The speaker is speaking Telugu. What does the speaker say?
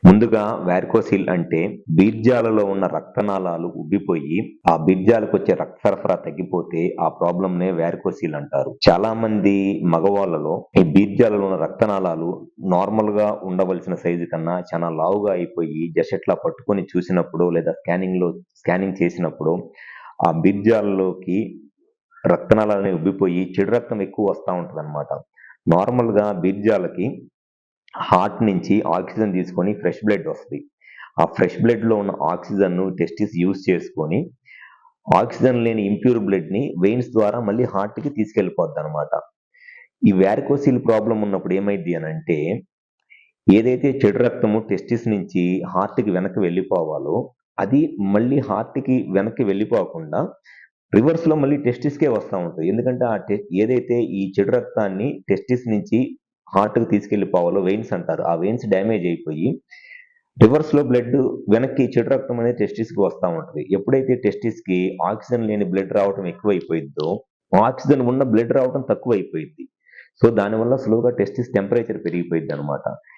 ముందుగా వారికోసిల్ అంటే బీర్జాలలో ఉన్న రక్తనాళాలు ఉబ్బిపోయి ఆ బీర్జాలకు వచ్చే రక్త సరఫరా తగ్గిపోతే ఆ ప్రాబ్లంనే వారికోసిల్ అంటారు. చాలా మంది మగవాళ్ళలో ఈ బీర్జాలలో ఉన్న రక్తనాళాలు నార్మల్ గా ఉండవలసిన సైజు కన్నా చాలా లావుగా అయిపోయి జస్ట్ ఇట్లా పట్టుకొని చూసినప్పుడు లేదా స్కానింగ్ చేసినప్పుడు ఆ బీర్జాలలోకి రక్తనాళాలని ఉబ్బిపోయి చెడు రక్తం ఎక్కువ వస్తా ఉంటదన్నమాట. నార్మల్ గా బీర్జాలకి హార్ట్ నుంచి ఆక్సిజన్ తీసుకొని ఫ్రెష్ బ్లడ్ వస్తది. ఆ ఫ్రెష్ బ్లడ్‌లో ఉన్న ఆక్సిజన్‌ను టెస్టిస్ యూజ్ చేసుకొని, ఆక్సిజన్ లేని ఇంప్యూర్ బ్లడ్‌ని వెయిన్స్ ద్వారా మళ్ళీ హార్ట్‌కి తీసుకెళ్ళిపోద్దనమాట. ఈ వారికోసిల్ ప్రాబ్లమ్ ఉన్నప్పుడు ఏమైద్ది అనంటే, ఏదైతే చెడు రక్తము టెస్టిస్ నుంచి హార్ట్‌కి వెనక్కి వెళ్ళిపోవాలో, అది మళ్ళీ హార్ట్‌కి వెనక్కి వెళ్ళిపోకుండా రివర్స్‌లో మళ్ళీ టెస్టిస్‌కే వస్తా ఉంటది. ఎందుకంటే ఏదైతే ఈ చెడు రక్తాన్ని టెస్టిస్ నుంచి హార్ట్‌కి తీసుకెళ్ళిపోవాలో వెయిన్స్ అంటారు. ఆ వెయిన్స్ డ్యామేజ్ అయిపోయి రివర్స్‌లో బ్లడ్ వెనక్కి చెడు రక్తం అనేది టెస్టిస్‌కి వస్తా ఉంటది. ఎప్పుడైతే టెస్టిస్‌కి ఆక్సిజన్ లేని బ్లడ్ రావటం ఎక్కువైపోయిద్దో, ఆక్సిజన్ ఉన్న బ్లడ్ రావటం తక్కువైపోయిద్ది. సో, దానివల్ల స్లోగా టెస్టిస్ టెంపరేచర్ పెరిగిపోయిద్దనమాట.